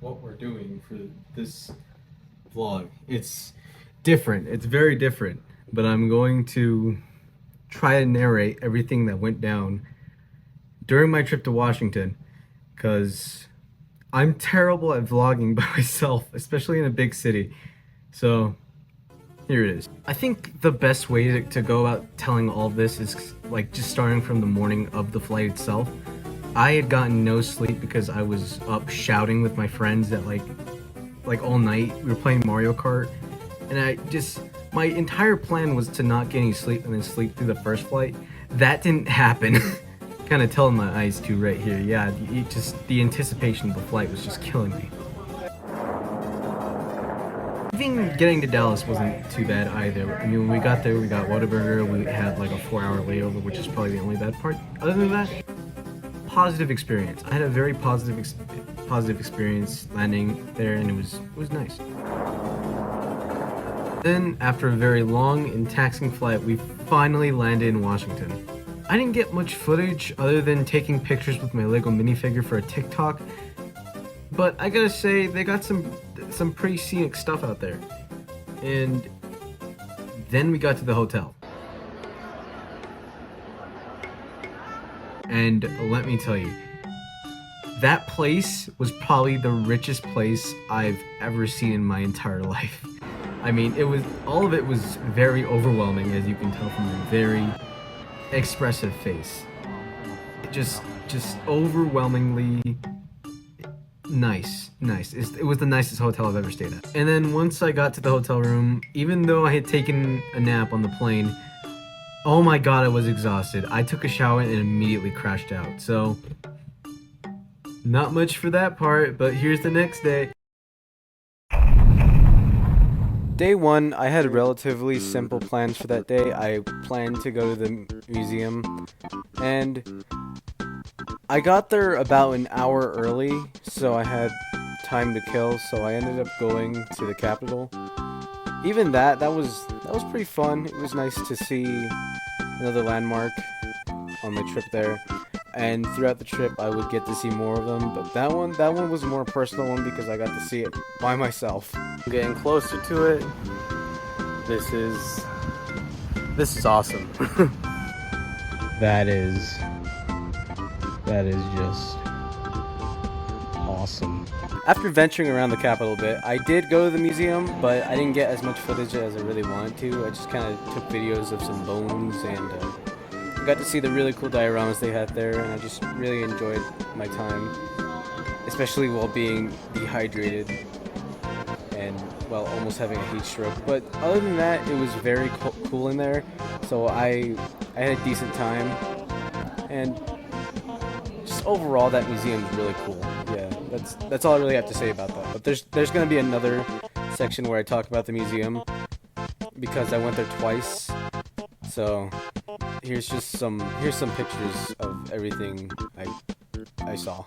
what we're doing for this vlog. It's different. It's very different. But I'm going to try to narrate everything that went down during my trip to Washington, because I'm terrible at vlogging by myself, especially in a big city. So here it is. I think the best way to go about telling all this is like just starting from the morning of the flight itself. I had gotten no sleep because I was up shouting with my friends at like all night. We were playing Mario Kart, and my entire plan was to not get any sleep and then sleep through the first flight. That didn't happen. Kind of telling my eyes too right here. Yeah, the anticipation of the flight was just killing me. Even getting to Dallas wasn't too bad either. I mean, when we got there, we got Whataburger. We had like a 4-hour layover, which is probably the only bad part. Other than that, positive experience. I had a very positive experience landing there, and it was nice. Then, after a very long and taxing flight, we finally landed in Washington. I didn't get much footage other than taking pictures with my Lego minifigure for a TikTok, but I gotta say, they got some pretty scenic stuff out there. And then we got to the hotel. And let me tell you, that place was probably the richest place I've ever seen in my entire life. I mean, all of it was very overwhelming, as you can tell from my very expressive face. Just overwhelmingly nice. It was the nicest hotel I've ever stayed at. And then once I got to the hotel room, even though I had taken a nap on the plane, oh my god, I was exhausted. I took a shower and immediately crashed out. So, not much for that part, but here's the next day. Day one, I had relatively simple plans for that day. I planned to go to the museum, and I got there about an hour early, so I had time to kill, so I ended up going to the Capitol. Even that was pretty fun. It was nice to see another landmark on my trip there. And throughout the trip, I would get to see more of them, but that one was a more personal one because I got to see it by myself. I'm getting closer to it. This is awesome. That is just awesome. After venturing around the Capitol a bit, I did go to the museum, but I didn't get as much footage as I really wanted to. I just kind of took videos of some bones and got to see the really cool dioramas they had there, and I just really enjoyed my time, especially while being dehydrated and, well, almost having a heat stroke. But other than that, it was very cool in there, so I had a decent time, and just overall, that museum is really cool. Yeah, that's all I really have to say about that. But there's gonna be another section where I talk about the museum because I went there twice. So here's some pictures of everything I saw.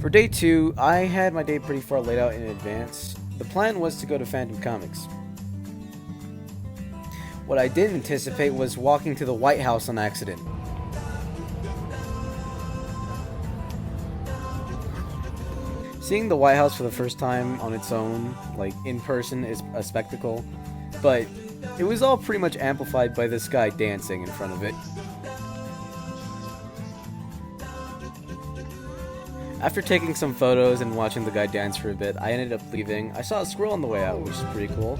For day two, I had my day pretty far laid out in advance. The plan was to go to Phantom Comics. What I didn't anticipate was walking to the White House on accident. Seeing the White House for the first time on its own, like in person, is a spectacle, but it was all pretty much amplified by this guy dancing in front of it. After taking some photos and watching the guy dance for a bit, I ended up leaving. I saw a squirrel on the way out, which is pretty cool.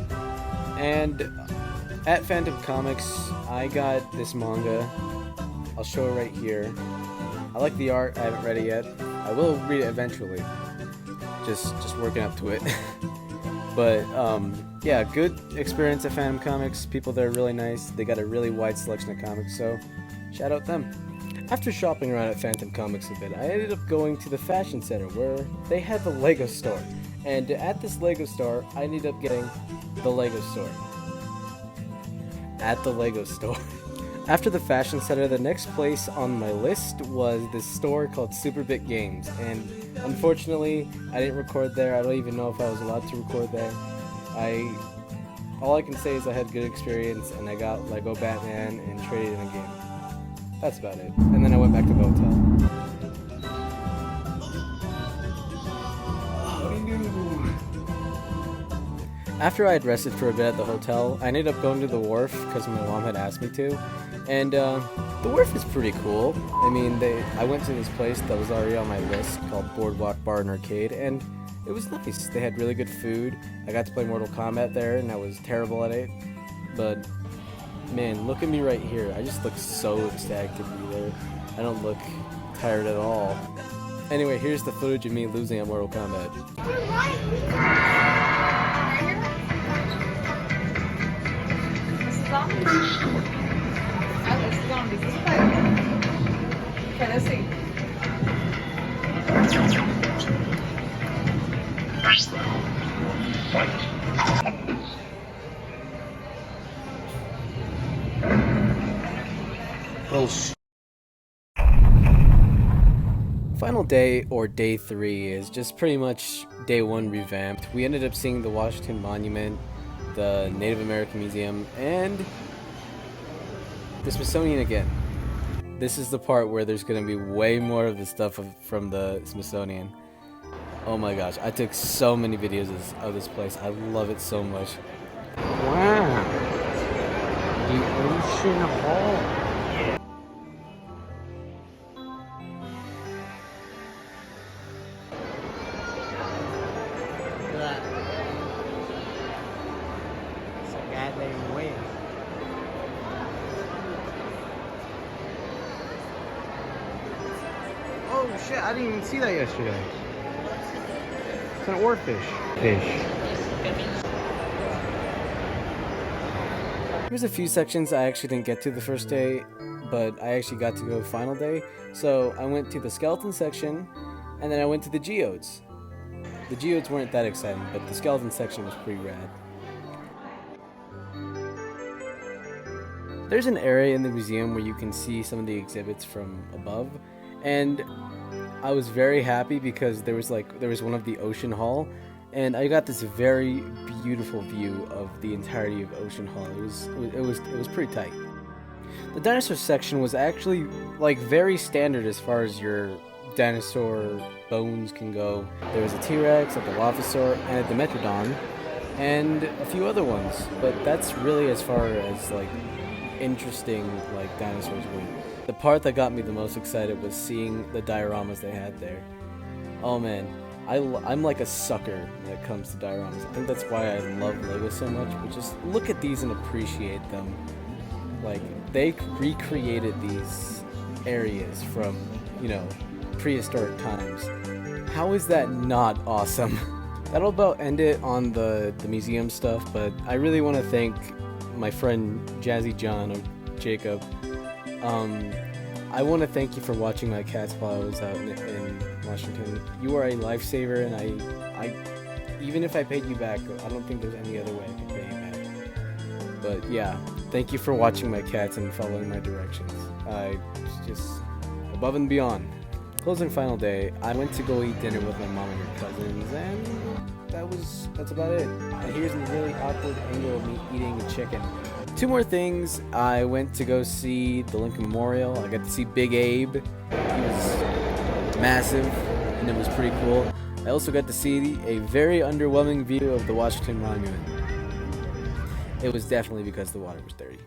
And at Phantom Comics, I got this manga. I'll show it right here. I like the art. I haven't read it yet. I will read it eventually. Just working up to it. But yeah, good experience at Phantom Comics. People there are really nice. They got a really wide selection of comics, so shout out them. After shopping around at Phantom Comics a bit, I ended up going to the Fashion Center where they had the Lego store. And at this Lego store, I ended up getting the Lego store. At the Lego store. After the Fashion Center, the next place on my list was this store called Superbit Games, and unfortunately, I didn't record there. I don't even know if I was allowed to record there. All I can say is I had good experience, and I got Lego Batman and traded in a game. That's about it. And then I went back to the hotel. After I had rested for a bit at the hotel, I ended up going to the wharf because my mom had asked me to. And the wharf is pretty cool. I mean, I went to this place that was already on my list called Boardwalk Bar and Arcade, and it was nice. They had really good food. I got to play Mortal Kombat there, and I was terrible at it. But man, look at me right here. I just look so ecstatic to be there. I don't look tired at all. Anyway, here's the footage of me losing at Mortal Kombat. Final day, or day 3, is just pretty much day 1 revamped. We ended up seeing the Washington Monument, the Native American Museum, and the Smithsonian again. This is the part where there's going to be way more of the stuff from the Smithsonian. Oh my gosh, I took so many videos of this place. I love it so much. Wow. The Ocean Hall. Oh shit, I didn't even see that yesterday. It's an oarfish. There's a few sections I actually didn't get to the first day, but I actually got to go final day. So I went to the skeleton section, and then I went to the geodes. The geodes weren't that exciting, but the skeleton section was pretty rad. There's an area in the museum where you can see some of the exhibits from above, and I was very happy because there was one of the Ocean Hall, and I got this very beautiful view of the entirety of Ocean Hall. It was pretty tight. The dinosaur section was actually like very standard as far as your dinosaur bones can go. There was a T-Rex, a Dilophosaur, and a Dimetrodon, and a few other ones. But that's really as far as like interesting like dinosaurs went. The part that got me the most excited was seeing the dioramas they had there. Oh man, I'm like a sucker when it comes to dioramas. I think that's why I love Lego so much, but just look at these and appreciate them. Like, they recreated these areas from, you know, prehistoric times. How is that not awesome? That'll about end it on the museum stuff, but I really want to thank my friend Jazzy John, or Jacob. I want to thank you for watching my cats while I was out in Washington. You are a lifesaver, and I even if I paid you back, I don't think there's any other way I could pay you back. But yeah, thank you for watching my cats and following my directions. Just above and beyond. Closing final day, I went to go eat dinner with my mom and her cousins, and that's about it. And here's a really awkward angle of me eating a chicken. Two more things. I went to go see the Lincoln Memorial. I got to see Big Abe. He was massive, and it was pretty cool. I also got to see a very underwhelming view of the Washington Monument. It was definitely because the water was dirty.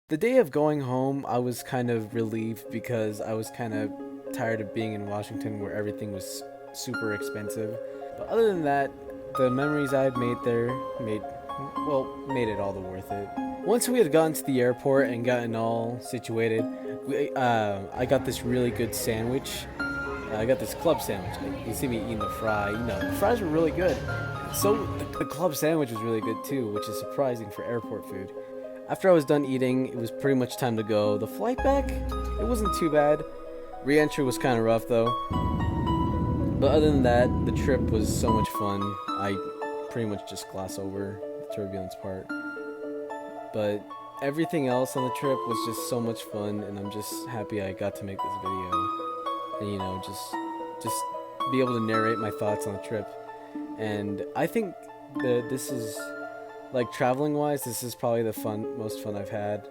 The day of going home, I was kind of relieved because I was kind of tired of being in Washington where everything was super expensive. But other than that, the memories I had made there made it all the worth it. Once we had gotten to the airport and gotten all situated, I got this really good sandwich, I got this club sandwich. You see me eating the fry. The fries were really good. So the club sandwich was really good too, which is surprising for airport food. After I was done eating, it was pretty much time to go. The flight back, it wasn't too bad. Re-entry was kind of rough though. But other than that, the trip was so much fun. I pretty much just gloss over the turbulence part. But everything else on the trip was just so much fun, and I'm just happy I got to make this video. And just be able to narrate my thoughts on the trip. And I think that this is, like, traveling wise, this is probably the most fun I've had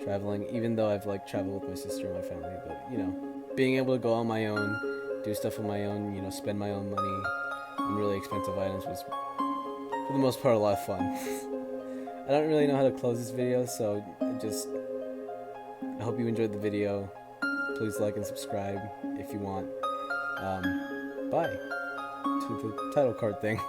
traveling, even though I've like traveled with my sister and my family. But being able to go on my own, do stuff on my own, spend my own money on really expensive items was for the most part a lot of fun. I don't really know how to close this video, so I hope you enjoyed the video. Please like and subscribe if you want. Bye to the title card thing.